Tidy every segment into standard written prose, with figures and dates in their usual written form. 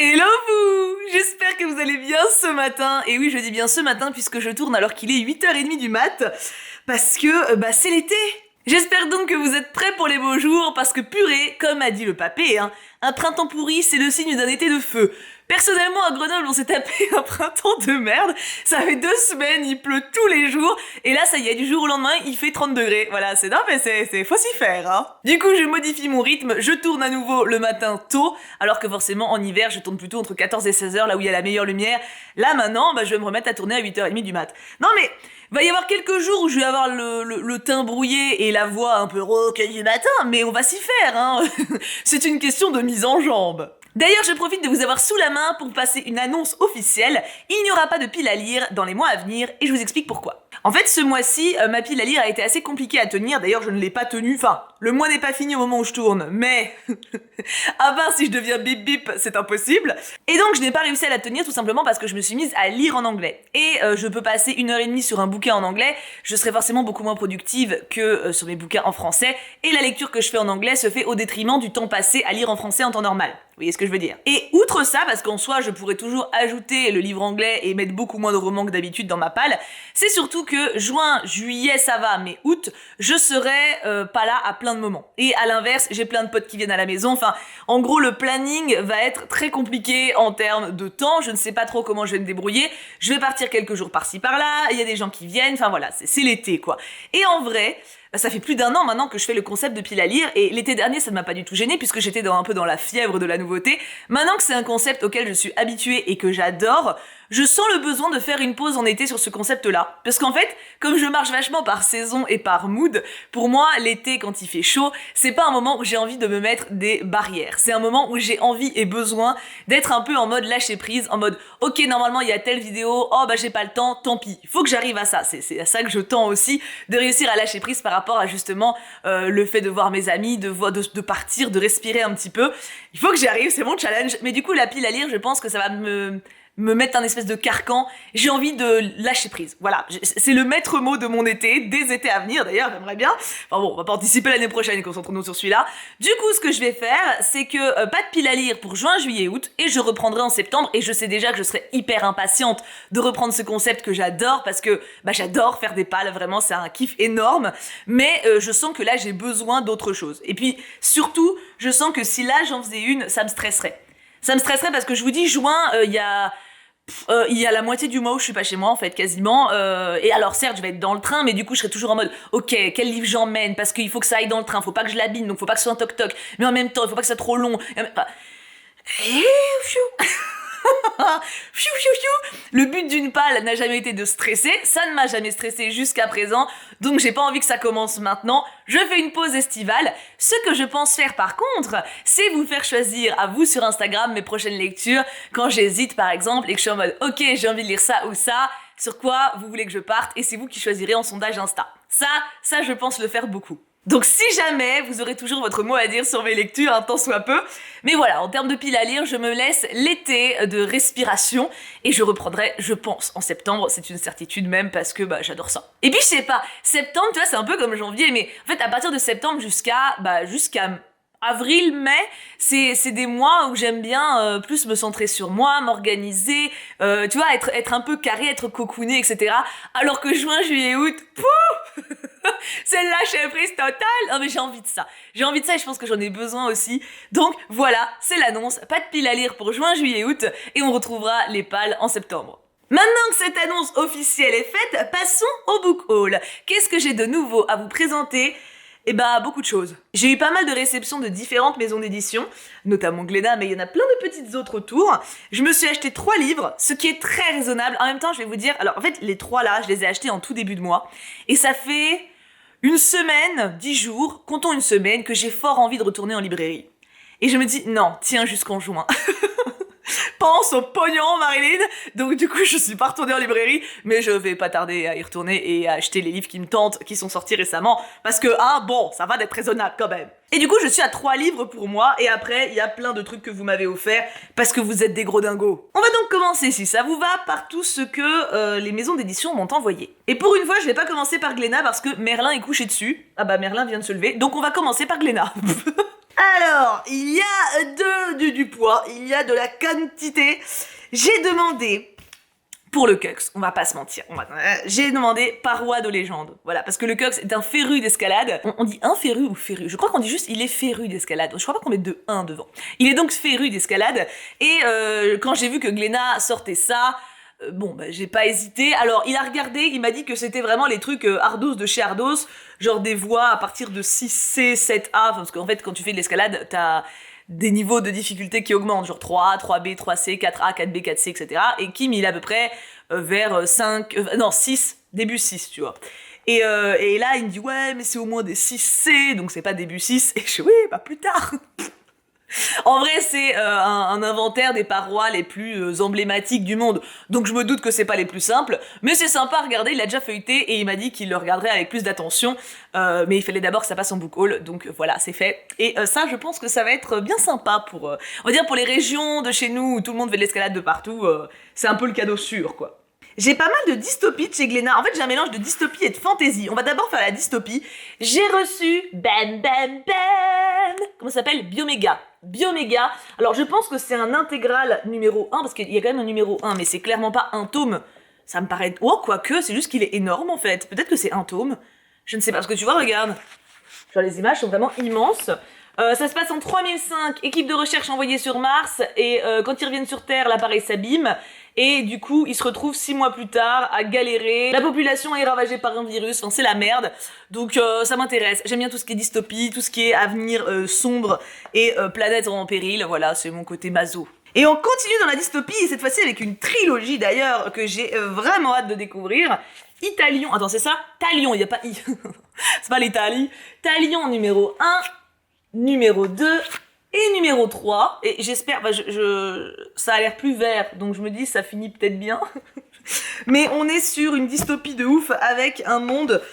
Hello vous! J'espère que vous allez bien ce matin. Et oui, je dis bien ce matin puisque je tourne alors qu'il est 8h30 du mat. Parce que, c'est l'été. J'espère donc que vous êtes prêts pour les beaux jours parce que purée, comme a dit le papé, un printemps pourri c'est le signe d'un été de feu. Personnellement à Grenoble on s'est tapé un printemps de merde, ça fait 2 semaines, il pleut tous les jours, et là ça y est, du jour au lendemain il fait 30 degrés, voilà, c'est dingue mais c'est faut s'y faire Du coup je modifie mon rythme, je tourne à nouveau le matin tôt, alors que forcément en hiver je tourne plutôt entre 14 et 16h là où il y a la meilleure lumière. Là maintenant je vais me remettre à tourner à 8h30 du mat. Non mais va y avoir quelques jours où je vais avoir le teint brouillé et la voix un peu rauque du matin, mais on va s'y faire, C'est une question de mise en jambe. D'ailleurs, je profite de vous avoir sous la main pour passer une annonce officielle. Il n'y aura pas de pile à lire dans les mois à venir et je vous explique pourquoi. En fait, ce mois-ci, ma pile à lire a été assez compliquée à tenir. D'ailleurs, je ne l'ai pas tenue. Enfin, le mois n'est pas fini au moment où je tourne, mais à part si je deviens bip bip, c'est impossible. Et donc, je n'ai pas réussi à la tenir tout simplement parce que je me suis mise à lire en anglais. Et je peux passer 1h30 sur un bouquin en anglais, je serai forcément beaucoup moins productive que sur mes bouquins en français. Et la lecture que je fais en anglais se fait au détriment du temps passé à lire en français en temps normal. Vous voyez ce que je veux dire? Et outre ça, parce qu'en soi, je pourrais toujours ajouter le livre anglais et mettre beaucoup moins de romans que d'habitude dans ma palle, c'est surtout que juin, juillet, ça va, mais août, je serai pas là à plein de moments. Et à l'inverse, j'ai plein de potes qui viennent à la maison. Enfin, en gros, le planning va être très compliqué en termes de temps. Je ne sais pas trop comment je vais me débrouiller. Je vais partir quelques jours par-ci par-là. Il y a des gens qui viennent. Enfin voilà, c'est l'été, quoi. Et en vrai, ça fait plus d'1 an maintenant que je fais le concept de pile à lire et l'été dernier ça ne m'a pas du tout gêné puisque j'étais un peu dans la fièvre de la nouveauté. Maintenant que c'est un concept auquel je suis habituée et que j'adore, je sens le besoin de faire une pause en été sur ce concept-là. Parce qu'en fait, comme je marche vachement par saison et par mood, pour moi, l'été, quand il fait chaud, c'est pas un moment où j'ai envie de me mettre des barrières. C'est un moment où j'ai envie et besoin d'être un peu en mode lâcher prise, en mode « Ok, normalement, il y a telle vidéo, oh bah j'ai pas le temps, tant pis. » Il faut que j'arrive à ça. C'est à ça que je tends aussi, de réussir à lâcher prise par rapport à justement le fait de voir mes amis, de partir, de respirer un petit peu. Il faut que j'y arrive, c'est mon challenge. Mais du coup, la pile à lire, je pense que ça va me mettre un espèce de carcan. J'ai envie de lâcher prise. Voilà, c'est le maître mot de mon été, des étés à venir d'ailleurs, j'aimerais bien. Enfin bon, on va pas anticiper l'année prochaine, concentrons-nous sur celui-là. Du coup, ce que je vais faire, c'est que pas de pile à lire pour juin, juillet, août, et je reprendrai en septembre, et je sais déjà que je serai hyper impatiente de reprendre ce concept que j'adore, parce que j'adore faire des pales, vraiment, c'est un kiff énorme, mais je sens que là, j'ai besoin d'autre chose. Et puis, surtout, je sens que si là, j'en faisais une, ça me stresserait. Ça me stresserait parce que je vous dis, juin, il y a la moitié du mois où je suis pas chez moi en fait quasiment et alors certes je vais être dans le train mais du coup je serai toujours en mode ok quel livre j'emmène parce qu'il faut que ça aille dans le train, faut pas que je l'abîme donc faut pas que ce soit un toc toc mais en même temps il faut pas que ça soit trop long Le but d'une palle n'a jamais été de stresser, ça ne m'a jamais stressé jusqu'à présent, donc j'ai pas envie que ça commence maintenant. Je fais une pause estivale. Ce que je pense faire par contre, c'est vous faire choisir à vous sur Instagram mes prochaines lectures quand j'hésite par exemple et que je suis en mode ok j'ai envie de lire ça ou ça, sur quoi vous voulez que je parte et c'est vous qui choisirez en sondage Insta. Ça je pense le faire beaucoup. Donc si jamais, vous aurez toujours votre mot à dire sur mes lectures, un tant soit peu. Mais voilà, en termes de pile à lire, je me laisse l'été de respiration et je reprendrai, je pense, en septembre. C'est une certitude même parce que j'adore ça. Et puis je sais pas, septembre, tu vois, c'est un peu comme janvier, mais en fait à partir de septembre jusqu'à avril, mai, c'est des mois où j'aime bien plus me centrer sur moi, m'organiser, tu vois, être un peu carré, être cocooné, etc. Alors que juin, juillet, août, pouf c'est le lâcher prise total. Non mais j'ai envie de ça. J'ai envie de ça et je pense que j'en ai besoin aussi. Donc voilà, c'est l'annonce. Pas de pile à lire pour juin, juillet, août et on retrouvera les pales en septembre. Maintenant que cette annonce officielle est faite, passons au book haul. Qu'est-ce que j'ai de nouveau à vous présenter ? Beaucoup de choses. J'ai eu pas mal de réceptions de différentes maisons d'édition, notamment Glénat, mais il y en a plein de petites autres autour. Je me suis acheté 3 livres, ce qui est très raisonnable. En même temps, je vais vous dire, alors en fait, les 3 là, je les ai achetés en tout début de mois, et ça fait une semaine, 10 jours, comptons une semaine, que j'ai fort envie de retourner en librairie. Et je me dis, non, tiens jusqu'en juin. Pense au pognon, Marilyn. Donc du coup, je suis pas retournée en librairie, mais je vais pas tarder à y retourner et à acheter les livres qui me tentent, qui sont sortis récemment, parce que, ça va d'être raisonnable quand même. Et du coup, je suis à 3 livres pour moi, et après, il y a plein de trucs que vous m'avez offert, parce que vous êtes des gros dingos. On va donc commencer, si ça vous va, par tout ce que les maisons d'édition m'ont envoyé. Et pour une fois, je vais pas commencer par Glénat, parce que Merlin est couché dessus. Ah Merlin vient de se lever, donc on va commencer par Glénat. Alors, il y a du poids, il y a de la quantité. J'ai demandé, pour le Cux, on va pas se mentir, j'ai demandé paroi de légende. Voilà, parce que le Cux est un féru d'escalade. On dit un féru ou féru? Je crois qu'on dit juste il est féru d'escalade. Je crois pas qu'on met de 1 devant. Il est donc féru d'escalade. Et quand j'ai vu que Glénat sortait ça, j'ai pas hésité. Alors, il a regardé, il m'a dit que c'était vraiment les trucs Ardos de chez Ardos, genre des voies à partir de 6C, 7A, parce qu'en fait, quand tu fais de l'escalade, t'as des niveaux de difficulté qui augmentent, genre 3A, 3B, 3C, 4A, 4B, 4C, etc. Et Kim, il est à peu près vers 6, début 6, tu vois. Et là, il me dit, ouais, mais c'est au moins des 6C, donc c'est pas début 6. Et je dis, oui, plus tard. En vrai, c'est un inventaire des parois les plus emblématiques du monde. Donc je me doute que c'est pas les plus simples, mais c'est sympa à regarder, il a déjà feuilleté et il m'a dit qu'il le regarderait avec plus d'attention. Mais il fallait d'abord que ça passe en book haul, donc voilà, c'est fait. Et ça, je pense que ça va être bien sympa pour, on va dire pour les régions de chez nous où tout le monde fait de l'escalade de partout, c'est un peu le cadeau sûr, quoi. J'ai pas mal de dystopie de chez Glénat. En fait, j'ai un mélange de dystopie et de fantaisie. On va d'abord faire la dystopie. J'ai reçu comment ça s'appelle? Bioméga. Bioméga. Alors, je pense que c'est un intégral numéro 1, parce qu'il y a quand même un numéro 1, mais c'est clairement pas un tome. Ça me paraît... Oh, quoique, c'est juste qu'il est énorme, en fait. Peut-être que c'est un tome. Je ne sais pas, parce que tu vois, regarde. Genre, les images sont vraiment immenses. Ça se passe en 3005, équipe de recherche envoyée sur Mars, et quand ils reviennent sur Terre, l'appareil s'abîme, et du coup, ils se retrouvent 6 mois plus tard à galérer. La population est ravagée par un virus, enfin c'est la merde, donc ça m'intéresse. J'aime bien tout ce qui est dystopie, tout ce qui est avenir sombre et planète en péril, voilà, c'est mon côté maso. Et on continue dans la dystopie, et cette fois-ci avec une trilogie d'ailleurs, que j'ai vraiment hâte de découvrir. Italion, attends c'est ça? Talion, il y a pas I, c'est pas l'Italie. Talion numéro 1, numéro 2 et numéro 3. Et j'espère, ça a l'air plus vert, donc je me dis ça finit peut-être bien. Mais on est sur une dystopie de ouf avec un monde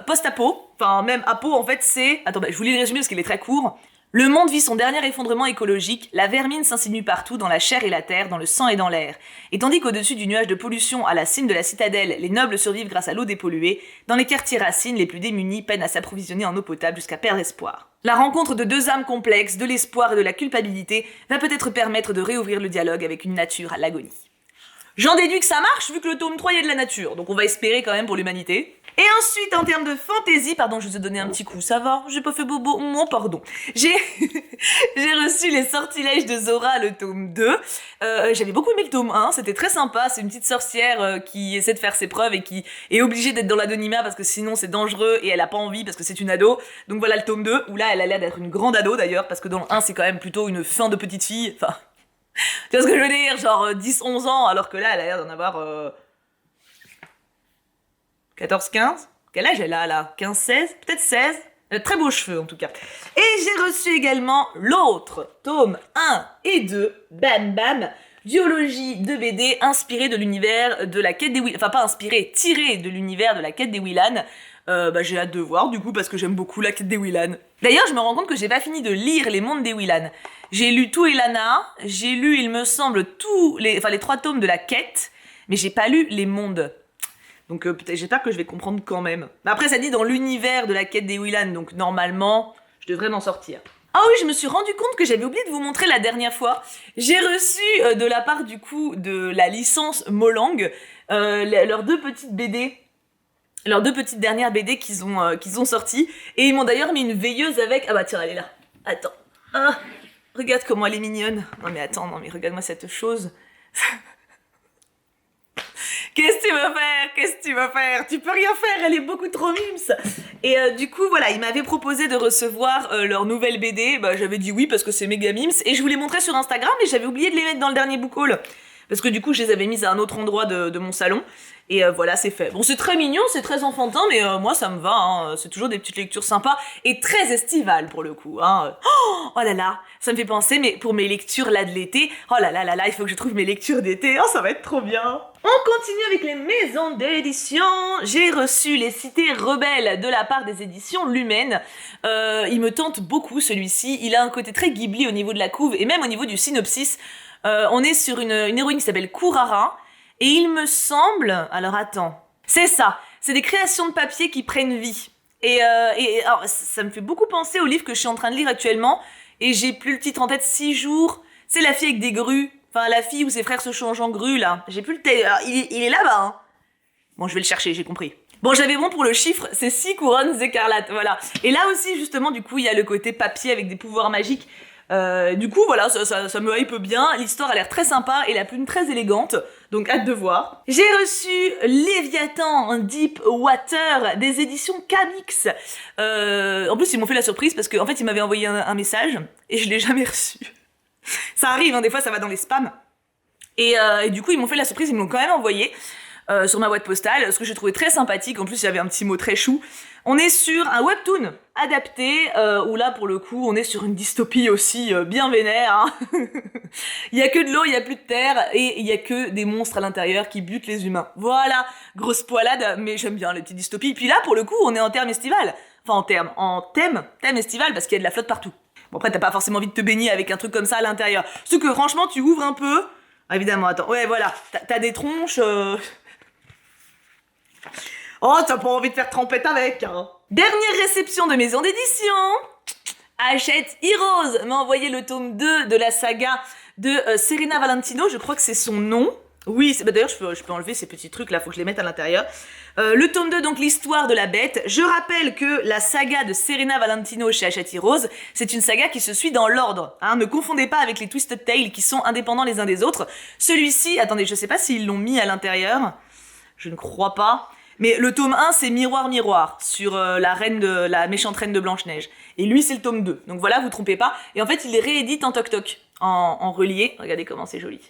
post-apo. Enfin, même apo, en fait, c'est... Attends, je vous lis le résumé parce qu'il est très court. Le monde vit son dernier effondrement écologique, la vermine s'insinue partout, dans la chair et la terre, dans le sang et dans l'air. Et tandis qu'au-dessus du nuage de pollution, à la cime de la citadelle, les nobles survivent grâce à l'eau dépolluée, dans les quartiers racines, les plus démunis peinent à s'approvisionner en eau potable jusqu'à perdre espoir. La rencontre de deux âmes complexes, de l'espoir et de la culpabilité, va peut-être permettre de réouvrir le dialogue avec une nature à l'agonie. J'en déduis que ça marche, vu que le tome 3 y a de la nature, donc on va espérer quand même pour l'humanité. Et ensuite, en termes de fantaisie, pardon, je vous ai donné un petit coup, ça va? J'ai pas fait bobo? Non, pardon. J'ai reçu Les Sortilèges de Zora, le tome 2. J'avais beaucoup aimé le tome 1, c'était très sympa, c'est une petite sorcière qui essaie de faire ses preuves et qui est obligée d'être dans l'anonymat parce que sinon c'est dangereux et elle a pas envie parce que c'est une ado. Donc voilà le tome 2, où là elle a l'air d'être une grande ado d'ailleurs, parce que dans le 1 c'est quand même plutôt une fin de petite fille, enfin... Tu vois ce que je veux dire? Genre 10-11 ans, alors que là, elle a l'air d'en avoir 14-15? Quel âge elle a là? 15-16? Peut-être 16? Elle a très beaux cheveux en tout cas. Et j'ai reçu également l'autre, tome 1 et 2, duologie de BD inspirée de l'univers de la quête des Willan. Enfin pas inspirée, tirée de l'univers de la quête des Willan. J'ai hâte de voir du coup parce que j'aime beaucoup la quête des Willan. D'ailleurs je me rends compte que j'ai pas fini de lire les mondes des Willan. J'ai lu tout Elana, j'ai lu il me semble les 3 tomes de la quête, mais j'ai pas lu les mondes. Donc j'espère que je vais comprendre quand même. Mais après ça dit dans l'univers de la quête des Willan, donc normalement je devrais m'en sortir. Ah oui, je me suis rendu compte que j'avais oublié de vous montrer la dernière fois. J'ai reçu de la part du coup de la licence Molang leurs 2 petites BD. Leurs 2 petites dernières BD qu'ils ont sorties. Et ils m'ont d'ailleurs mis une veilleuse avec... Ah bah tiens, elle est là. Attends. Ah, regarde comment elle est mignonne. Non mais attends, non mais regarde-moi cette chose. Qu'est-ce que tu veux faire? Qu'est-ce que tu veux faire? Tu peux rien faire, elle est beaucoup trop mimes. Et du coup, voilà, ils m'avaient proposé de recevoir leur nouvelle BD. J'avais dit oui parce que c'est méga mimes. Et je vous les montrais sur Instagram, mais j'avais oublié de les mettre dans le dernier book haul. Parce que du coup, je les avais mises à un autre endroit de mon salon. Et voilà, c'est fait. Bon, c'est très mignon, c'est très enfantin, mais moi, ça me va. Hein. C'est toujours des petites lectures sympas et très estivales, pour le coup. Hein. Oh là là, ça me fait penser, mais pour mes lectures là de l'été, oh là là là là, il faut que je trouve mes lectures d'été. Oh, ça va être trop bien. On continue avec les maisons d'édition. J'ai reçu Les Cités Rebelles de la part des éditions Lumen. Il me tente beaucoup, celui-ci. Il a un côté très Ghibli au niveau de la couve et même au niveau du synopsis. On est sur une héroïne qui s'appelle Kurara. Et il me semble... Alors attends. C'est ça. C'est des créations de papier qui prennent vie. Et alors, ça me fait beaucoup penser au livre que je suis en train de lire actuellement, et j'ai plus le titre en tête, 6 jours. C'est la fille avec des grues. Enfin, la fille où ses frères se changent en grues, là. J'ai plus le titre. Il est là-bas, hein. Bon, je vais le chercher, j'ai compris. Bon, j'avais bon pour le chiffre, c'est 6 couronnes écarlates, voilà. Et là aussi, justement, du coup, il y a le côté papier avec des pouvoirs magiques. Du coup, voilà, ça me hype bien. L'histoire a l'air très sympa et la plume très élégante. Donc, hâte de voir. J'ai reçu Léviathan Deep Water des éditions Camix. En plus, ils m'ont fait la surprise parce qu'en fait, ils m'avaient envoyé un message et je l'ai jamais reçu. Ça arrive, hein, des fois, ça va dans les spams. Et du coup, ils m'ont fait la surprise, ils me l'ont quand même envoyé. Sur ma boîte postale, ce que j'ai trouvé très sympathique. En plus, il y avait un petit mot très chou. On est sur un webtoon adapté, où là, pour le coup, on est sur une dystopie aussi bien vénère. Hein. Il y a que de l'eau, il y a plus de terre, et il y a que des monstres à l'intérieur qui butent les humains. Voilà, grosse poilade, mais j'aime bien les petites dystopies. Puis là, pour le coup, on est en terme estival. Enfin, en thème estival, parce qu'il y a de la flotte partout. Bon, après, t'as pas forcément envie de te baigner avec un truc comme ça à l'intérieur. Sauf que, franchement, tu ouvres un peu... Ah, évidemment, attends. Ouais, voilà, t'as des tronches... Oh, t'as pas envie de faire trempette avec, hein. Dernière réception de maison d'édition. Hachette Heroes m'a envoyé le tome 2 de la saga de Serena Valentino, je crois que c'est son nom. Oui, d'ailleurs je peux enlever ces petits trucs là, faut que je les mette à l'intérieur. Le tome 2, donc l'histoire de la bête. Je rappelle que la saga de Serena Valentino chez Hachette Heroes, c'est une saga qui se suit dans l'ordre. Hein, ne confondez pas avec les Twisted Tales qui sont indépendants les uns des autres. Celui-ci, attendez, je sais pas s'ils l'ont mis à l'intérieur. Je ne crois pas. Mais le tome 1, c'est Miroir Miroir, sur la méchante reine de Blanche-Neige. Et lui, c'est le tome 2. Donc voilà, vous trompez pas. Et en fait, il les réédite en toc-toc, en relié. Regardez comment c'est joli.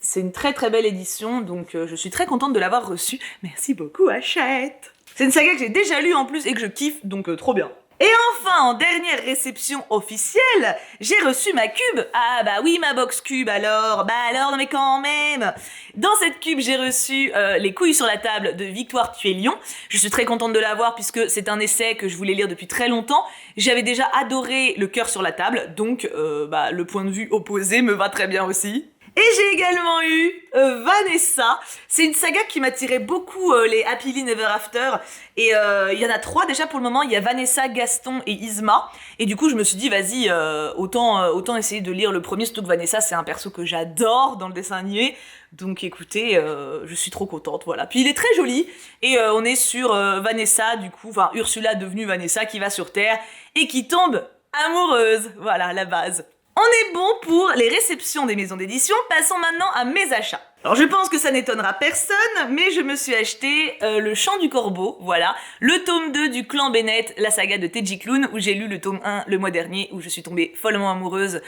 C'est une très très belle édition, donc je suis très contente de l'avoir reçue. Merci beaucoup, Hachette. C'est une saga que j'ai déjà lue en plus et que je kiffe, donc trop bien. Et enfin, en dernière réception officielle, j'ai reçu ma cube. Ah bah oui, ma box cube alors. Bah alors, non mais quand même. Dans cette cube, j'ai reçu Les couilles sur la table de Victoire Tuelion. Je suis très contente de l'avoir puisque c'est un essai que je voulais lire depuis très longtemps. J'avais déjà adoré Le cœur sur la table, donc le point de vue opposé me va très bien aussi. Et j'ai également eu Vanessa. C'est une saga qui m'attirait beaucoup, les Happily Never After. Et il y en a 3 déjà pour le moment. Il y a Vanessa, Gaston et Isma. Et du coup, je me suis dit, vas-y, autant essayer de lire le premier. Surtout que Vanessa, c'est un perso que j'adore dans le dessin animé. Donc écoutez, je suis trop contente, voilà. Puis il est très joli. Et on est sur Vanessa, du coup, enfin Ursula devenue Vanessa, qui va sur Terre et qui tombe amoureuse. Voilà, la base. On est bon pour les réceptions des maisons d'édition, passons maintenant à mes achats. Alors je pense que ça n'étonnera personne, mais je me suis acheté Le Chant du Corbeau, voilà, le tome 2 du Clan Bennett, la saga de Teji Klune, où j'ai lu le tome 1 le mois dernier, où je suis tombée follement amoureuse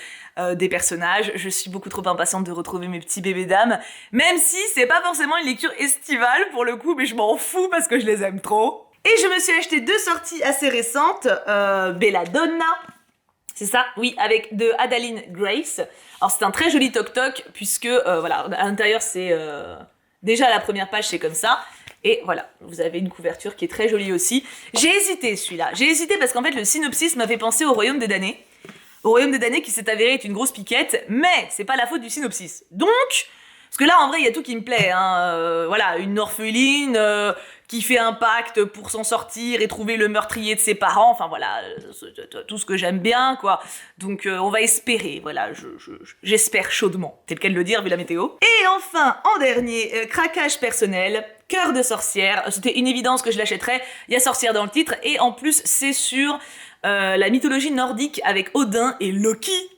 des personnages. Je suis beaucoup trop impatiente de retrouver mes petits bébés dames, même si c'est pas forcément une lecture estivale pour le coup, mais je m'en fous parce que je les aime trop. Et je me suis acheté 2 sorties assez récentes, Belladonna, c'est ça, oui, avec de Adaline Grace. Alors c'est un très joli toc-toc, puisque, voilà, à l'intérieur c'est... déjà la première page c'est comme ça, et voilà, vous avez une couverture qui est très jolie aussi. J'ai hésité celui-là, j'ai hésité parce qu'en fait le synopsis m'a fait penser au Royaume des damnés. Au Royaume des damnés qui s'est avéré être une grosse piquette, mais c'est pas la faute du synopsis. Donc, parce que là en vrai il y a tout qui me plaît, hein, voilà, une orpheline... qui fait un pacte pour s'en sortir et trouver le meurtrier de ses parents, enfin voilà, tout ce que j'aime bien, quoi. Donc on va espérer, voilà, j'espère chaudement, c'est le cas de le dire vu la météo. Et enfin, en dernier, craquage personnel, Cœur de sorcière, c'était une évidence que je l'achèterais, il y a sorcière dans le titre, et en plus c'est sur la mythologie nordique avec Odin et Loki.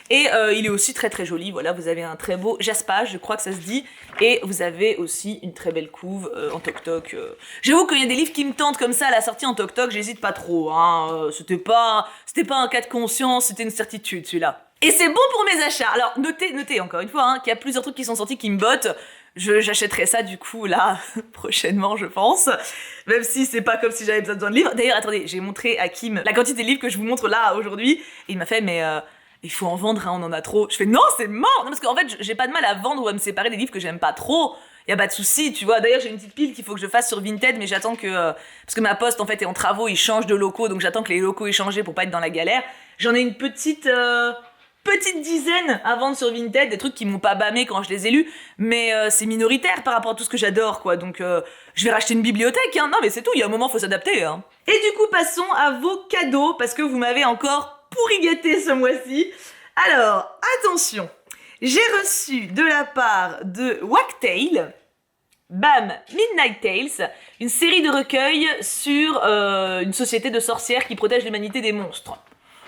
Et il est aussi très très joli, voilà, vous avez un très beau jaspage, je crois que ça se dit, et vous avez aussi une très belle couve en toc-toc. J'avoue qu'il y a des livres qui me tentent comme ça à la sortie en toc-toc, j'hésite pas trop, hein, c'était pas un cas de conscience, c'était une certitude celui-là. Et c'est bon pour mes achats. Alors notez encore une fois, hein, qu'il y a plusieurs trucs qui sont sortis qui me bottent. J'achèterai ça du coup là prochainement je pense, même si c'est pas comme si j'avais besoin de livres. D'ailleurs attendez, j'ai montré à Kim la quantité de livres que je vous montre là aujourd'hui, et il m'a fait mais il faut en vendre, hein, on en a trop. Je fais non, c'est mort. Non, parce qu'en fait j'ai pas de mal à vendre ou à me séparer des livres que j'aime pas trop. Y a pas de souci, tu vois. D'ailleurs j'ai une petite pile qu'il faut que je fasse sur Vinted, mais j'attends que parce que ma poste en fait est en travaux, ils changent de locaux, donc j'attends que les locaux aient changé pour pas être dans la galère. J'en ai une petite petite dizaine à vendre sur Vinted, des trucs qui m'ont pas bâmé quand je les ai lus, mais c'est minoritaire par rapport à tout ce que j'adore, quoi. Donc je vais racheter une bibliothèque, hein. Non mais c'est tout, il y a un moment faut s'adapter, hein. Et du coup passons à vos cadeaux, parce que vous m'avez encore pourri gâté ce mois-ci. Alors, attention, j'ai reçu de la part de Wagtail, bam, Midnight Tales, une série de recueils sur une société de sorcières qui protège l'humanité des monstres.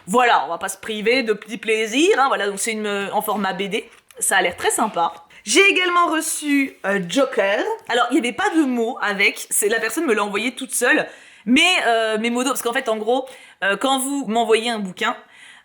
Voilà, on va pas se priver de petits plaisirs, hein, voilà, donc c'est en format BD, ça a l'air très sympa. J'ai également reçu Joker. Alors, il n'y avait pas de mots avec, la personne me l'a envoyé toute seule, mais mes mots, parce qu'en fait, en gros, quand vous m'envoyez un bouquin,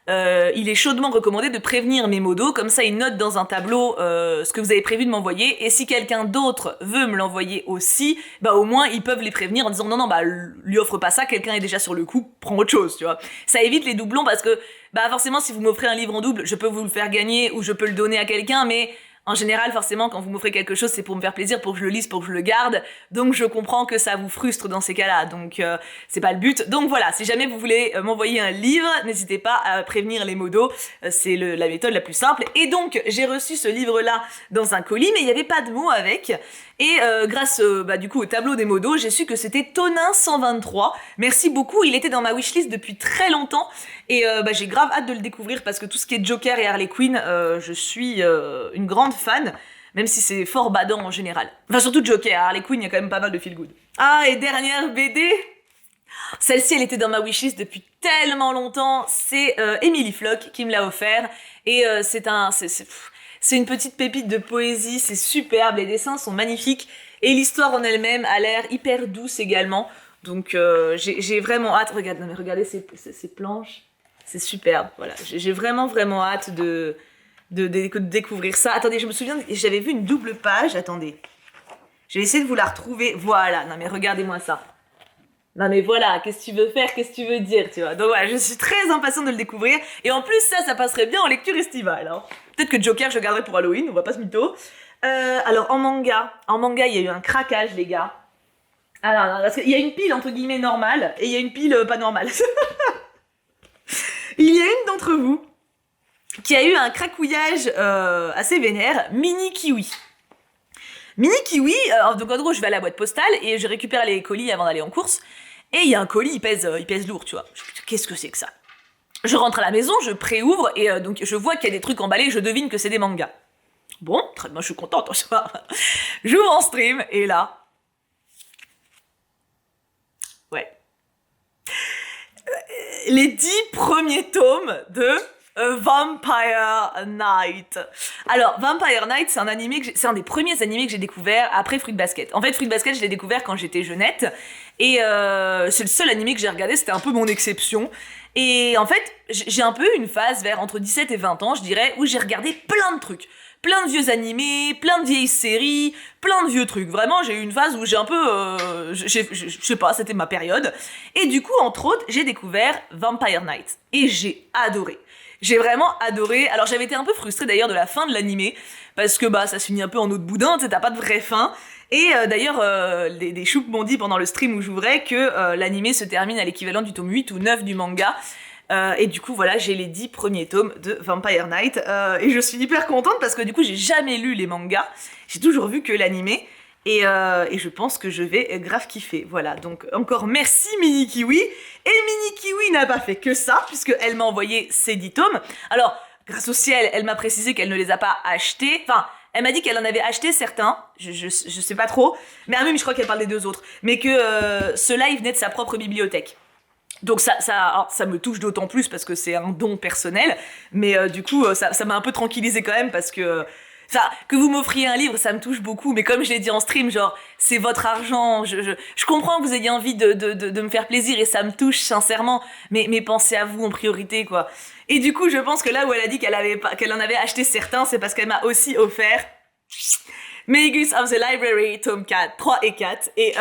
il est chaudement recommandé de prévenir mes modos, comme ça ils notent dans un tableau ce que vous avez prévu de m'envoyer, et si quelqu'un d'autre veut me l'envoyer aussi, bah au moins ils peuvent les prévenir en disant non, bah lui offre pas ça, quelqu'un est déjà sur le coup, prends autre chose, tu vois. Ça évite les doublons parce que, bah forcément si vous m'offrez un livre en double, je peux vous le faire gagner ou je peux le donner à quelqu'un, mais en général, forcément, quand vous m'offrez quelque chose, c'est pour me faire plaisir, pour que je le lise, pour que je le garde. Donc, je comprends que ça vous frustre dans ces cas-là. Donc, c'est pas le but. Donc, voilà. Si jamais vous voulez m'envoyer un livre, n'hésitez pas à prévenir les modos. C'est la méthode la plus simple. Et donc, j'ai reçu ce livre-là dans un colis, mais il n'y avait pas de mots avec. Et grâce, du coup, au tableau des modos, j'ai su que c'était Tonin 123. Merci beaucoup. Il était dans ma wishlist depuis très longtemps. Et j'ai grave hâte de le découvrir parce que tout ce qui est Joker et Harley Quinn, je suis une grande fan, même si c'est fort badant en général. Enfin, surtout Joker, Harley Quinn, il y a quand même pas mal de feel good. Ah, et dernière BD, celle-ci, elle était dans ma wishlist depuis tellement longtemps, c'est Emily Flock qui me l'a offert, et c'est une petite pépite de poésie, c'est superbe, les dessins sont magnifiques, et l'histoire en elle-même a l'air hyper douce également, donc j'ai vraiment hâte, regardez ces planches, c'est superbe, voilà, j'ai vraiment hâte de découvrir ça. Attendez, je me souviens, j'avais vu une double page, attendez. Je vais essayer de vous la retrouver. Voilà, non mais regardez-moi ça. Non mais voilà, qu'est-ce que tu veux faire, qu'est-ce que tu veux dire, tu vois. Donc voilà, je suis très impatiente de le découvrir. Et en plus, ça passerait bien en lecture estivale. Hein. Peut-être que Joker, je garderai pour Halloween, on va pas se mytho. Alors, en manga, il y a eu un craquage, les gars. Alors, non, parce qu'il y a une pile, entre guillemets, normale, et il y a une pile pas normale. Il y a une d'entre vous qui a eu un cracouillage assez vénère, Mini Kiwi. Mini Kiwi, donc en gros je vais à la boîte postale et je récupère les colis avant d'aller en course, et il y a un colis, il pèse lourd, tu vois. Qu'est-ce que c'est que ça? Je rentre à la maison, je préouvre, et donc je vois qu'il y a des trucs emballés, je devine que c'est des mangas. Bon, très bien, je suis contente, tu vois. J'ouvre en stream, et là... Ouais. Les 10 premiers tomes de... Vampire Knight. Alors, Vampire Knight, c'est un des premiers animés que j'ai découvert après Fruit Basket. En fait, Fruit Basket, je l'ai découvert quand j'étais jeunette, et c'est le seul animé que j'ai regardé, c'était un peu mon exception. Et en fait, j'ai un peu eu une phase vers entre 17 et 20 ans, je dirais, où j'ai regardé plein de trucs. Plein de vieux animés, plein de vieilles séries, plein de vieux trucs. Vraiment, j'ai eu une phase où j'ai un peu... je sais pas, c'était ma période. Et du coup, entre autres, j'ai découvert Vampire Knight. Et j'ai adoré. J'ai vraiment adoré. Alors j'avais été un peu frustrée d'ailleurs de la fin de l'animé, parce que ça se finit un peu en eau de boudin, tu sais, t'as pas de vraie fin. Et d'ailleurs, des choups m'ont dit pendant le stream où j'ouvrais que l'animé se termine à l'équivalent du tome 8 ou 9 du manga. Et du coup, voilà, j'ai les 10 premiers tomes de Vampire Knight. Et je suis hyper contente parce que du coup, j'ai jamais lu les mangas. J'ai toujours vu que l'animé. Et je pense que je vais grave kiffer. Voilà, donc encore merci Mini Kiwi. Et Mini Kiwi n'a pas fait que ça, puisqu'elle m'a envoyé ses 10 tomes. Alors, grâce au ciel, elle m'a précisé qu'elle ne les a pas achetés. Enfin, elle m'a dit qu'elle en avait acheté certains, je sais pas trop. Mais même, je crois qu'elle parle des deux autres. Mais que ceux-là, ils venaient de sa propre bibliothèque. Donc ça me touche d'autant plus parce que c'est un don personnel. Mais du coup, ça m'a un peu tranquillisée quand même parce que... Enfin, que vous m'offriez un livre, ça me touche beaucoup, mais comme je l'ai dit en stream, genre, c'est votre argent, je comprends que vous ayez envie de me faire plaisir, et ça me touche sincèrement, mais pensez à vous en priorité, quoi. Et du coup, je pense que là où elle a dit qu'elle en avait acheté certains, c'est parce qu'elle m'a aussi offert Magus of the Library, tome 4, 3 et 4. Et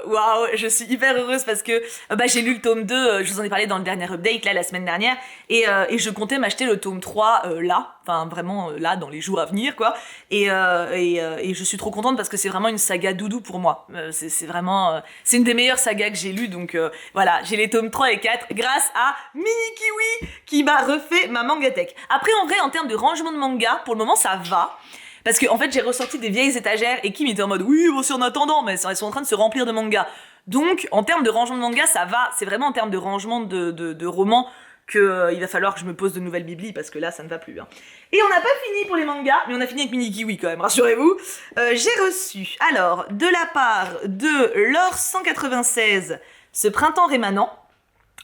waouh, je suis hyper heureuse parce que j'ai lu le tome 2, je vous en ai parlé dans le dernier update, là, la semaine dernière. Et je comptais m'acheter le tome 3 là, enfin vraiment là, dans les jours à venir, quoi. Et je suis trop contente parce que c'est vraiment une saga doudou pour moi. C'est vraiment... c'est une des meilleures sagas que j'ai lues, donc voilà, j'ai les tomes 3 et 4 grâce à Mini Kiwi qui m'a refait ma mangatech. Après, en vrai, en termes de rangement de manga, pour le moment, ça va. Parce que en fait, j'ai ressorti des vieilles étagères et Kim était en mode oui, bon, c'est en attendant, mais elles sont en train de se remplir de mangas. Donc, en termes de rangement de manga, ça va. C'est vraiment en termes de rangement de romans que il va falloir que je me pose de nouvelles biblis parce que là, ça ne va plus. Hein. Et on n'a pas fini pour les mangas, mais on a fini avec Mini Kiwi quand même, rassurez-vous. J'ai reçu, alors, de la part de Laure 196, ce printemps rémanent.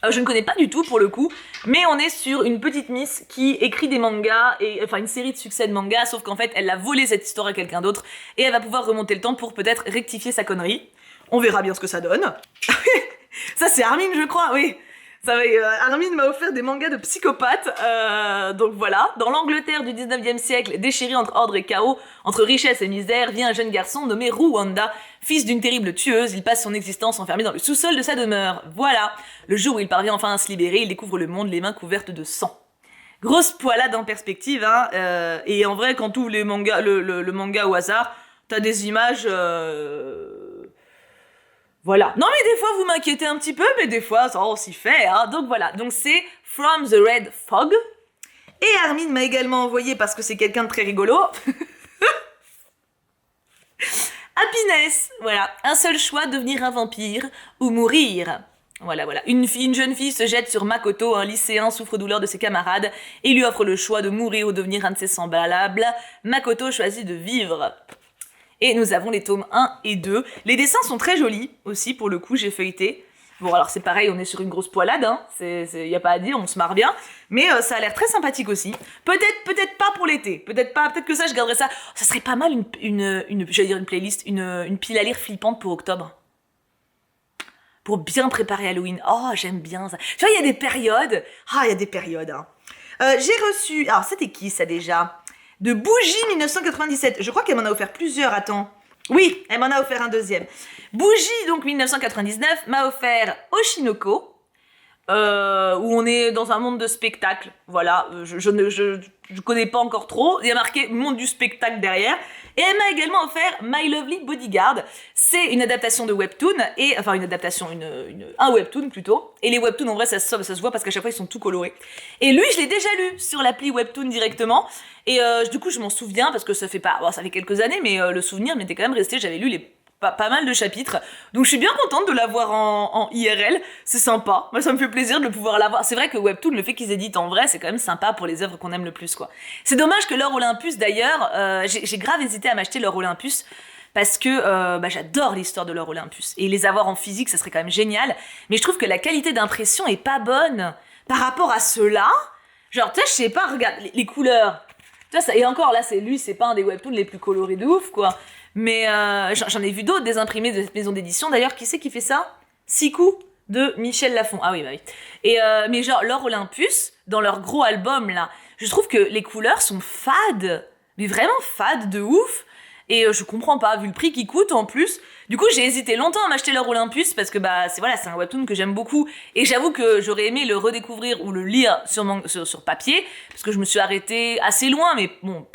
Je ne connais pas du tout pour le coup, mais on est sur une petite miss qui écrit des mangas, enfin une série de succès de mangas, sauf qu'en fait elle a volé cette histoire à quelqu'un d'autre et elle va pouvoir remonter le temps pour peut-être rectifier sa connerie. On verra bien ce que ça donne. Ça c'est Armin je crois, oui. Ça va, Armin m'a offert des mangas de psychopathes, donc voilà. Dans l'Angleterre du 19e siècle, déchirée entre ordre et chaos, entre richesse et misère, vit un jeune garçon nommé Ruanda. Fils d'une terrible tueuse, il passe son existence enfermé dans le sous-sol de sa demeure. Voilà. Le jour où il parvient enfin à se libérer, il découvre le monde les mains couvertes de sang. Grosse poilade en perspective, hein. Et en vrai, quand tu ouvres les mangas, le manga au hasard, t'as des images... Voilà. Non mais des fois vous m'inquiétez un petit peu, mais des fois ça on s'y fait, hein. Donc voilà. Donc c'est From the Red Fog. Et Armin m'a également envoyé, parce que c'est quelqu'un de très rigolo... Happiness, voilà, un seul choix, devenir un vampire ou mourir. Voilà. Une jeune fille se jette sur Makoto, un lycéen souffre-douleur de ses camarades, et lui offre le choix de mourir ou devenir un de ses semblables. Makoto choisit de vivre. Et nous avons les tomes 1 et 2. Les dessins sont très jolis aussi, pour le coup, j'ai feuilleté. Bon, alors c'est pareil, on est sur une grosse poilade, hein. Y a pas à dire, on se marre bien. Mais ça a l'air très sympathique aussi. Peut-être pas pour l'été. Peut-être que ça, je garderai ça. Ça serait pas mal j'allais dire une playlist, une pile à lire flippante pour octobre. Pour bien préparer Halloween. Oh, j'aime bien ça. Tu vois, il y a des périodes. Ah, il y a des périodes, hein. J'ai reçu... Alors, c'était qui, ça, déjà ? De Bougie 1997. Je crois qu'elle m'en a offert plusieurs, attends. Oui, elle m'en a offert un deuxième. Bougie, donc 1999, m'a offert Oshinoko, où on est dans un monde de spectacle. Voilà, je connais pas encore trop. Il y a marqué monde du spectacle derrière. Et elle m'a également offert My Lovely Bodyguard. C'est une adaptation de webtoon, enfin une adaptation, un webtoon plutôt. Et les webtoons, en vrai, ça se voit parce qu'à chaque fois, ils sont tout colorés. Et lui, je l'ai déjà lu sur l'appli webtoon directement. Et du coup, je m'en souviens parce que ça fait quelques années, mais le souvenir m'était quand même resté. J'avais lu pas mal de chapitres. Donc je suis bien contente de l'avoir en IRL, c'est sympa. Moi ça me fait plaisir de pouvoir l'avoir. C'est vrai que Webtoon, le fait qu'ils éditent en vrai, c'est quand même sympa pour les œuvres qu'on aime le plus, quoi. C'est dommage que l'Or Olympus d'ailleurs, j'ai grave hésité à m'acheter l'Or Olympus parce que j'adore l'histoire de l'Or Olympus. Et les avoir en physique, ça serait quand même génial. Mais je trouve que la qualité d'impression est pas bonne par rapport à ceux-là. Genre, tu sais, je sais pas, regarde, les couleurs. Tu vois, ça, et encore là, c'est pas un des webtoons les plus colorés de ouf, quoi. Mais j'en ai vu d'autres, des imprimés de cette maison d'édition. D'ailleurs, qui c'est qui fait ça ? Sikou de Michel Lafon. Ah oui, bah oui. Et mais genre, l'Or Olympus, dans leur gros album, là, je trouve que les couleurs sont fades. Mais vraiment fades de ouf. Et je comprends pas, vu le prix qu'il coûte en plus. Du coup, j'ai hésité longtemps à m'acheter l'Or Olympus parce que c'est un webtoon que j'aime beaucoup. Et j'avoue que j'aurais aimé le redécouvrir ou le lire sur papier parce que je me suis arrêtée assez loin, mais bon,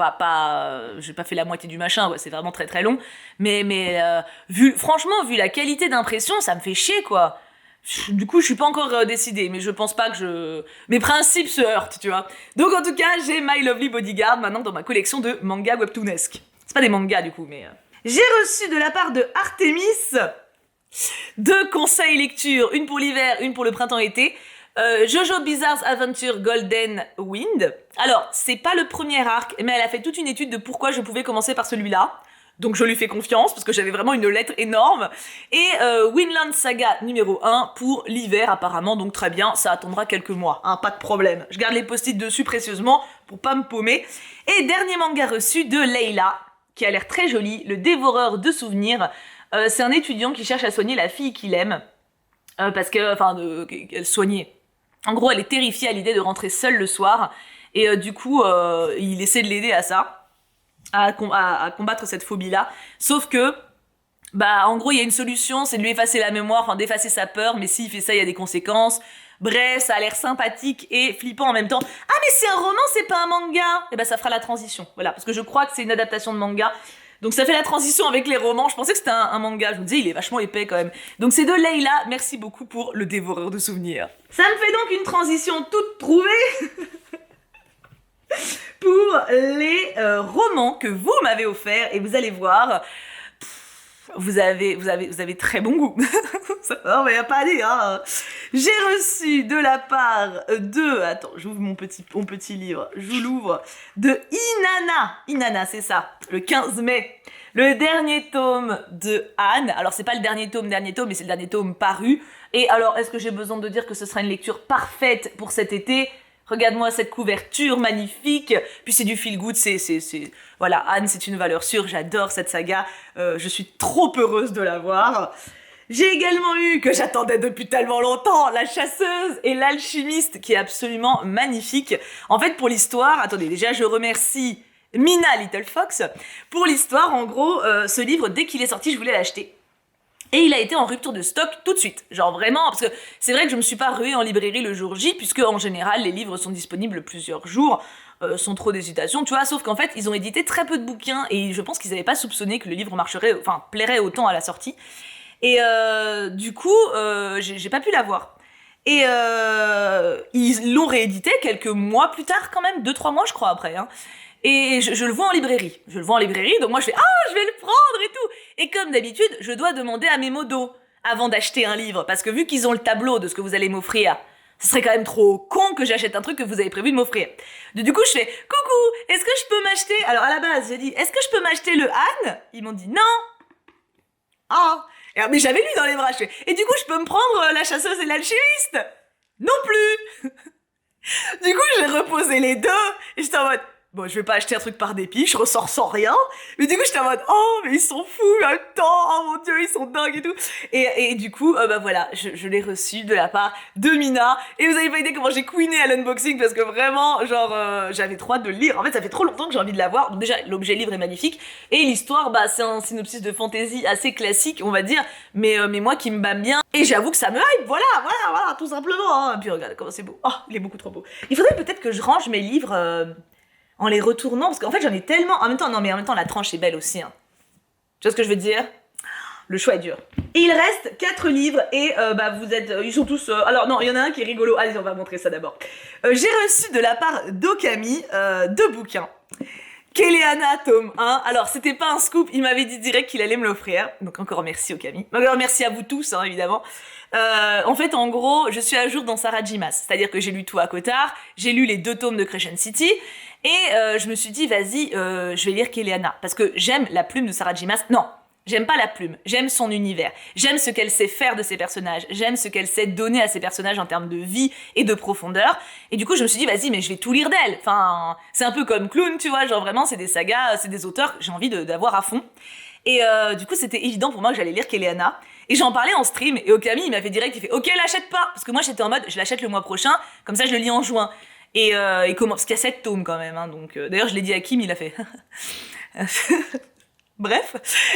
j'ai pas fait la moitié du machin, ouais, c'est vraiment très très long. Mais franchement, vu la qualité d'impression, ça me fait chier, quoi. Du coup, je suis pas encore décidée, mais je pense pas que mes principes se heurtent, tu vois. Donc en tout cas, j'ai My Lovely Bodyguard maintenant dans ma collection de mangas webtoonesques. C'est pas des mangas du coup, mais... J'ai reçu de la part de Artemis 2 conseils lecture, une pour l'hiver, une pour le printemps-été. Jojo Bizarre's Adventure Golden Wind. Alors, c'est pas le premier arc, mais elle a fait toute une étude de pourquoi je pouvais commencer par celui-là. Donc je lui fais confiance, parce que j'avais vraiment une lettre énorme. Et Winland Saga numéro 1 pour l'hiver apparemment, donc très bien, ça attendra quelques mois, hein, pas de problème. Je garde les post-it dessus précieusement pour pas me paumer. Et dernier manga reçu de Leila, qui a l'air très joli, Le Dévoreur de Souvenirs. C'est un étudiant qui cherche à soigner la fille qu'il aime, parce qu'elle soignait. En gros, elle est terrifiée à l'idée de rentrer seule le soir, et du coup, il essaie de l'aider à ça. à combattre cette phobie-là. Sauf que, bah, en gros, il y a une solution, c'est de lui effacer la mémoire, enfin, d'effacer sa peur, mais s'il fait ça, il y a des conséquences. Bref, ça a l'air sympathique et flippant en même temps. Ah, mais c'est un roman, c'est pas un manga! Et bah, ça fera la transition. Voilà, parce que je crois que c'est une adaptation de manga. Donc ça fait la transition avec les romans. Je pensais que c'était un manga. Je me disais, il est vachement épais quand même. Donc c'est de Leila. Merci beaucoup pour le dévoreur de souvenirs. Ça me fait donc une transition toute trouvée pour les romans que vous m'avez offerts. Et vous allez voir, vous avez très bon goût. Non, mais y a pas à dire, hein. J'ai reçu de la part de... Attends, j'ouvre mon petit livre. Je l'ouvre. De Inanna. Inanna, c'est ça. Le 15 mai. Le dernier tome de Anne. Alors, c'est pas le dernier tome, mais c'est le dernier tome paru. Et alors, est-ce que j'ai besoin de dire que ce sera une lecture parfaite pour cet été ? Regarde-moi cette couverture magnifique. Puis c'est du feel good, voilà, Anne, c'est une valeur sûre. J'adore cette saga. Je suis trop heureuse de la voir. J'ai également eu, que j'attendais depuis tellement longtemps, La Chasseuse et l'Alchimiste, qui est absolument magnifique. En fait, pour l'histoire, attendez, déjà, je remercie Mina Little Fox. Pour l'histoire, en gros, ce livre, dès qu'il est sorti, je voulais l'acheter. Et il a été en rupture de stock tout de suite. Genre vraiment, parce que c'est vrai que je me suis pas ruée en librairie le jour J, puisque en général, les livres sont disponibles plusieurs jours, sans trop d'hésitation, tu vois, sauf qu'en fait, ils ont édité très peu de bouquins, et je pense qu'ils avaient pas soupçonné que le livre plairait autant à la sortie. Et du coup, j'ai pas pu l'avoir. Et ils l'ont réédité quelques mois plus tard quand même, 2-3 mois je crois après, hein. Et je le vois en librairie. Donc moi je fais « Ah, je vais le prendre et tout !» Et comme d'habitude, je dois demander à mes modos avant d'acheter un livre, parce que vu qu'ils ont le tableau de ce que vous allez m'offrir, ce serait quand même trop con que j'achète un truc que vous avez prévu de m'offrir. Du coup, je fais « Coucou, est-ce que je peux m'acheter... » Alors à la base, j'ai dit « Est-ce que je peux m'acheter le Anne ?» Ils m'ont dit « Non !» Ah. Mais j'avais lu dans les bras, je fais « Et du coup, je peux me prendre La Chasseuse et l'Alchimiste ?» Non plus. Du coup, j'ai reposé les deux, et j'étais en mode... Bon, je vais pas acheter un truc par dépit, je ressors sans rien. Mais du coup, j'étais en mode, oh, mais ils sont fous, en même temps, oh mon dieu, ils sont dingues et tout. Et du coup, bah voilà, je l'ai reçu de la part de Mina. Et vous avez pas idée comment j'ai queené à l'unboxing, parce que vraiment, genre, j'avais trop hâte de le lire. En fait, ça fait trop longtemps que j'ai envie de l'avoir. Donc déjà, l'objet livre est magnifique. Et l'histoire, bah, c'est un synopsis de fantasy assez classique, on va dire. Mais moi qui me bat bien. Et j'avoue que ça me hype, voilà, tout simplement. Hein. Et puis regarde comment c'est beau. Oh, il est beaucoup trop beau. Il faudrait peut-être que je range mes livres... en les retournant, parce qu'en fait j'en ai tellement... En même temps, la tranche est belle aussi. Hein. Tu vois ce que je veux dire ? Le choix est dur. Et il reste 4 livres, et vous êtes... ils sont tous... Alors non, il y en a un qui est rigolo. Allez, on va montrer ça d'abord. J'ai reçu de la part d'Okami 2 bouquins. Kéléana, tome 1. Alors, c'était pas un scoop, il m'avait dit direct qu'il allait me l'offrir. Donc encore merci Okami. Encore merci à vous tous, hein, évidemment. En fait, en gros, je suis à jour dans Sarah J. Maas. C'est-à-dire que j'ai lu tout à Cotard, j'ai lu les 2 tomes de Crescent City, et je me suis dit, vas-y, je vais lire Kéléana. Parce que j'aime la plume de Sarah J. Maas. Non, j'aime pas la plume, j'aime son univers. J'aime ce qu'elle sait faire de ses personnages. J'aime ce qu'elle sait donner à ses personnages en termes de vie et de profondeur. Et du coup, je me suis dit, vas-y, mais je vais tout lire d'elle. Enfin, c'est un peu comme Clown, tu vois, genre vraiment, c'est des sagas, c'est des auteurs que j'ai envie d'avoir à fond. Et du coup, c'était évident pour moi que j'allais lire Kéléana. Et j'en parlais en stream, et Okami, il m'a fait direct, il fait « Ok, l'achète pas !» Parce que moi, j'étais en mode, je l'achète le mois prochain, comme ça, je le lis en juin. Et comment... Parce qu'il y a 7 tomes quand même, hein, donc... D'ailleurs, je l'ai dit à Kim, il a fait... Bref.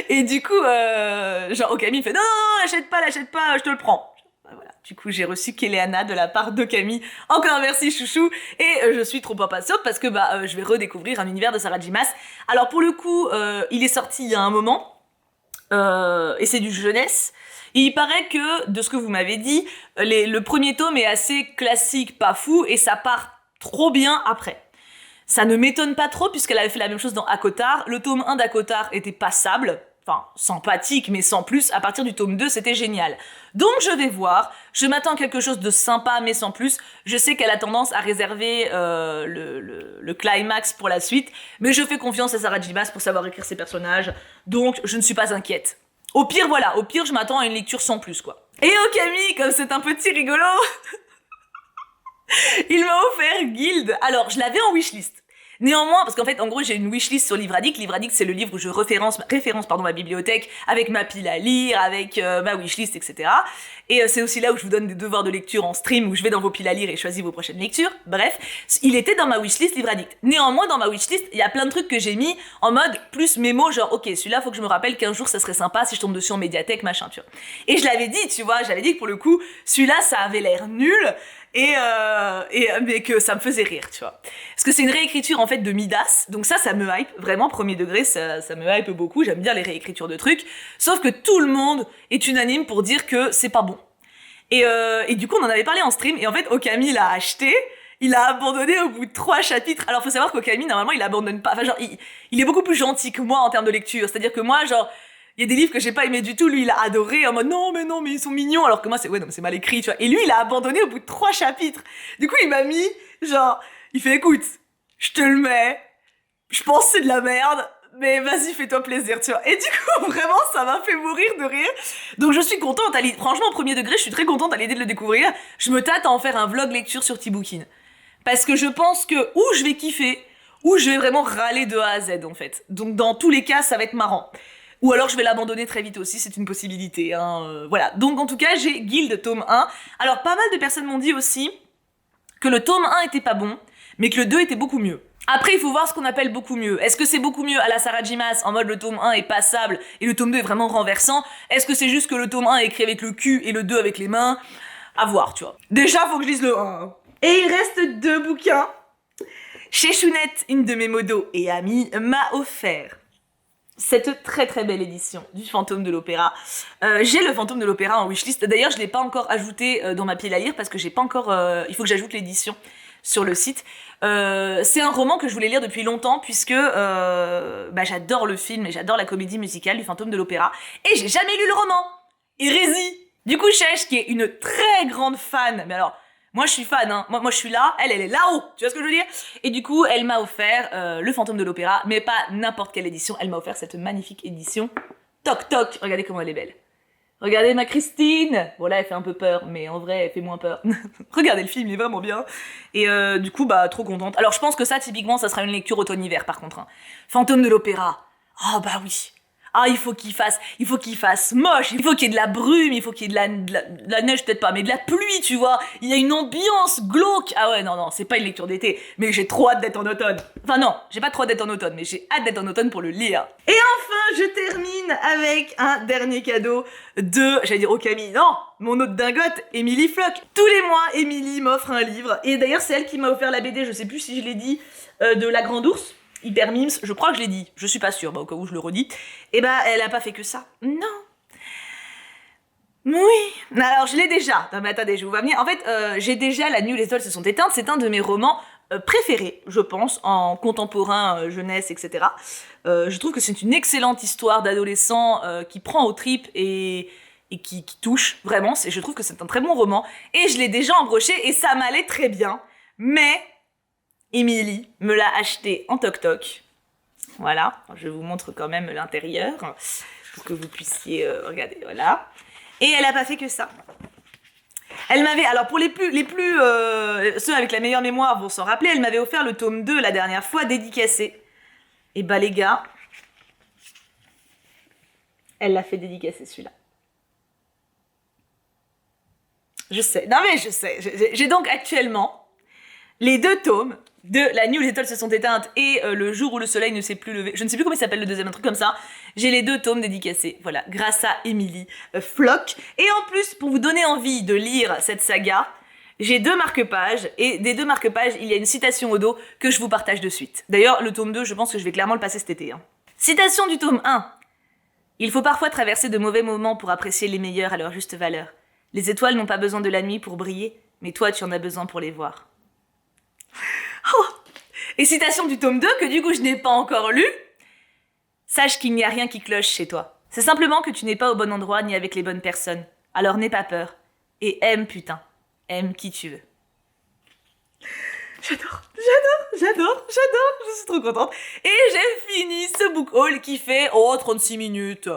Et du coup, genre, Okami, il fait « Non, l'achète pas, je te le prends. » Voilà. Du coup, j'ai reçu Kéléana de la part d'Okami. Encore merci, chouchou. Et je suis trop impatiente parce que je vais redécouvrir un univers de Sarah J. Maas. Alors, pour le coup, il est sorti il y a un moment. Et c'est du jeunesse. Et il paraît que, de ce que vous m'avez dit, le premier tome est assez classique, pas fou, et ça part trop bien après. Ça ne m'étonne pas trop, puisqu'elle avait fait la même chose dans Akotar. Le tome 1 d'Akotar était passable, enfin, sympathique, mais sans plus. À partir du tome 2, c'était génial. Donc je vais voir, je m'attends à quelque chose de sympa, mais sans plus. Je sais qu'elle a tendance à réserver le climax pour la suite, mais je fais confiance à Sarah J. Maas pour savoir écrire ses personnages, donc je ne suis pas inquiète. Au pire, voilà, je m'attends à une lecture sans plus, quoi. Et Okami, comme c'est un petit rigolo, il m'a offert Guild. Alors, je l'avais en wishlist. Néanmoins, parce qu'en fait, en gros, j'ai une wishlist sur Livre Addict. Livre Addict, c'est le livre où je référence ma bibliothèque avec ma pile à lire, avec ma wishlist, etc. Et c'est aussi là où je vous donne des devoirs de lecture en stream, où je vais dans vos piles à lire et choisis vos prochaines lectures. Bref, il était dans ma wishlist Livre Addict. Néanmoins, dans ma wishlist, il y a plein de trucs que j'ai mis en mode plus mémo, genre, ok, celui-là, faut que je me rappelle qu'un jour, ça serait sympa si je tombe dessus en médiathèque, machin, tu vois. Et je l'avais dit, tu vois, j'avais dit que pour le coup, celui-là, ça avait l'air nul, mais que ça me faisait rire, tu vois. Parce que c'est une réécriture en fait de Midas, donc ça me hype, vraiment premier degré, ça me hype beaucoup, j'aime bien les réécritures de trucs, sauf que tout le monde est unanime pour dire que c'est pas bon. Et du coup on en avait parlé en stream, et en fait Okami l'a acheté, il a abandonné au bout de 3 chapitres. Alors faut savoir qu'Okami normalement il abandonne pas, enfin genre il est beaucoup plus gentil que moi en termes de lecture, c'est-à-dire que moi genre il y a des livres que j'ai pas aimé du tout, lui il a adoré en mode non mais ils sont mignons, alors que moi c'est mal écrit, tu vois. Et lui il a abandonné au bout de 3 chapitres. Du coup il m'a mis genre, il fait écoute, je te le mets, je pense que c'est de la merde, mais vas-y fais-toi plaisir, tu vois. Et du coup vraiment ça m'a fait mourir de rire. Donc je suis contente, franchement au premier degré je suis très contente à l'idée de le découvrir. Je me tâte à en faire un vlog lecture sur Tibookin. Parce que je pense que ou je vais kiffer, ou je vais vraiment râler de A à Z en fait. Donc dans tous les cas ça va être marrant. Ou alors je vais l'abandonner très vite aussi, c'est une possibilité. Voilà. Donc en tout cas, j'ai Guild tome 1. Alors pas mal de personnes m'ont dit aussi que le tome 1 était pas bon, mais que le 2 était beaucoup mieux. Après, il faut voir ce qu'on appelle beaucoup mieux. Est-ce que c'est beaucoup mieux à la Sarajimas, en mode le tome 1 est passable et le tome 2 est vraiment renversant? Est-ce que c'est juste que le tome 1 est écrit avec le cul et le 2 avec les mains? À voir, tu vois. Déjà, faut que je lise le 1. Et il reste 2 bouquins. Chez Chounette, une de mes modos et amies m'a offert cette très très belle édition du Fantôme de l'Opéra. J'ai le Fantôme de l'Opéra en wishlist. D'ailleurs, je l'ai pas encore ajouté dans ma pile à lire parce que j'ai pas encore... il faut que j'ajoute l'édition sur le site. C'est un roman que je voulais lire depuis longtemps puisque j'adore le film et j'adore la comédie musicale du Fantôme de l'Opéra. Et j'ai jamais lu le roman. Hérésie. Du coup, Chèche, qui est une très grande fan, mais alors... Moi je suis fan, hein. Moi je suis là, elle est là-haut, tu vois ce que je veux dire? Et du coup, elle m'a offert le Fantôme de l'Opéra, mais pas n'importe quelle édition, elle m'a offert cette magnifique édition. Toc toc, regardez comment elle est belle. Regardez ma Christine. Bon là elle fait un peu peur, mais en vrai elle fait moins peur. Regardez le film, il est vraiment bien. Et du coup, trop contente. Alors je pense que ça, typiquement, ça sera une lecture automne-hiver par contre. Hein. Fantôme de l'Opéra. Ah bah oui. Ah, il faut qu'il fasse moche, il faut qu'il y ait de la brume, il faut qu'il y ait de la neige, peut-être pas, mais de la pluie, tu vois. Il y a une ambiance glauque. Ah ouais, non, c'est pas une lecture d'été, mais j'ai trop hâte d'être en automne. Enfin non, j'ai pas trop hâte d'être en automne, mais j'ai hâte d'être en automne pour le lire. Et enfin, je termine avec un dernier cadeau de, j'allais dire Okami, non, mon autre dingote, Émilie Floch. Tous les mois, Émilie m'offre un livre, et d'ailleurs c'est elle qui m'a offert la BD, je sais plus si je l'ai dit, de La Grande Ourse. Hyper Mims, je crois que je l'ai dit, je suis pas sûre, au cas où je le redis. Et elle a pas fait que ça. Non. Oui. Alors je l'ai déjà. Non mais attendez, je vous vois venir. En fait, j'ai déjà La Nuit où les étoiles se sont éteintes. C'est un de mes romans préférés, je pense, en contemporain, jeunesse, etc. Je trouve que c'est une excellente histoire d'adolescent qui prend aux tripes et qui touche, vraiment. Je trouve que c'est un très bon roman. Et je l'ai déjà embroché et ça m'allait très bien. Mais... Émilie me l'a acheté en toc-toc. Voilà, je vous montre quand même l'intérieur pour que vous puissiez regarder, voilà. Et elle a pas fait que ça. Elle m'avait, alors pour ceux avec la meilleure mémoire vont s'en rappeler, elle m'avait offert le tome 2 la dernière fois, dédicacé. Et les gars, elle l'a fait dédicacer celui-là. Je sais, non mais je sais, j'ai donc actuellement les 2 tomes de La Nuit où les étoiles se sont éteintes et Le jour où le soleil ne s'est plus levé. Je ne sais plus comment il s'appelle le deuxième, un truc comme ça. J'ai les 2 tomes dédicacés, voilà, grâce à Émilie Floch. Et en plus, pour vous donner envie de lire cette saga, j'ai 2 marque-pages, et des 2 marque-pages, il y a une citation au dos que je vous partage de suite. D'ailleurs, le tome 2, je pense que je vais clairement le passer cet été. Hein. Citation du tome 1. Il faut parfois traverser de mauvais moments pour apprécier les meilleurs à leur juste valeur. Les étoiles n'ont pas besoin de la nuit pour briller, mais toi, tu en as besoin pour les voir. Oh. Et citation du tome 2 que du coup je n'ai pas encore lu. Sache qu'il n'y a rien qui cloche chez toi. C'est simplement que tu n'es pas au bon endroit ni avec les bonnes personnes. Alors n'aie pas peur. Et aime, putain. Aime qui tu veux. J'adore. Je suis trop contente. Et j'ai fini ce book haul qui fait 36 minutes.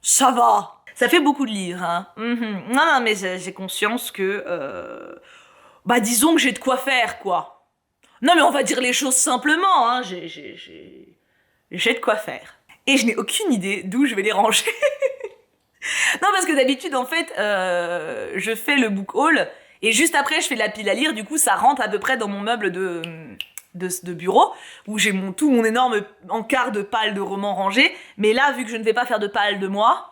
Ça va. Ça fait beaucoup de livres, hein. Non, mais j'ai conscience que... disons que j'ai de quoi faire, quoi. Non mais on va dire les choses simplement, hein, j'ai de quoi faire. Et je n'ai aucune idée d'où je vais les ranger. Non, parce que d'habitude, en fait, je fais le book haul, et juste après, je fais la pile à lire, du coup, ça rentre à peu près dans mon meuble de bureau, où j'ai tout mon énorme encart de pales de romans rangés, mais là, vu que je ne vais pas faire de pales de moi,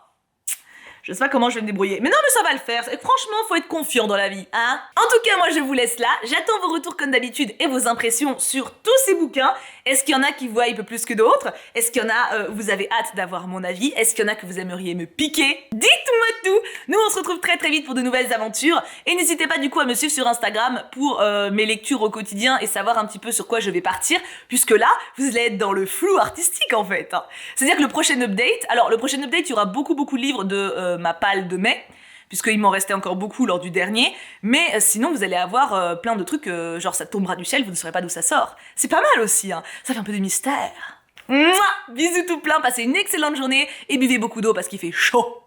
je sais pas comment je vais me débrouiller. Mais non, mais ça va le faire. Franchement, faut être confiant dans la vie, hein. En tout cas, moi, je vous laisse là. J'attends vos retours comme d'habitude et vos impressions sur tous ces bouquins. Est-ce qu'il y en a qui vous hype plus que d'autres? Est-ce qu'il y en a, vous avez hâte d'avoir mon avis? Est-ce qu'il y en a que vous aimeriez me piquer? Dites-moi tout. Nous, on se retrouve très très vite pour de nouvelles aventures. Et n'hésitez pas du coup à me suivre sur Instagram pour mes lectures au quotidien et savoir un petit peu sur quoi je vais partir. Puisque là, vous allez être dans le flou artistique en fait, hein. C'est-à-dire que le prochain update, il y aura beaucoup de livres de ma palle de mai, puisqu'il m'en restait encore beaucoup lors du dernier, mais sinon vous allez avoir plein de trucs, genre ça tombera du ciel, vous ne saurez pas d'où ça sort. C'est pas mal aussi, hein. Ça fait un peu de mystère. Mouah, bisous tout plein, passez une excellente journée et buvez beaucoup d'eau parce qu'il fait chaud.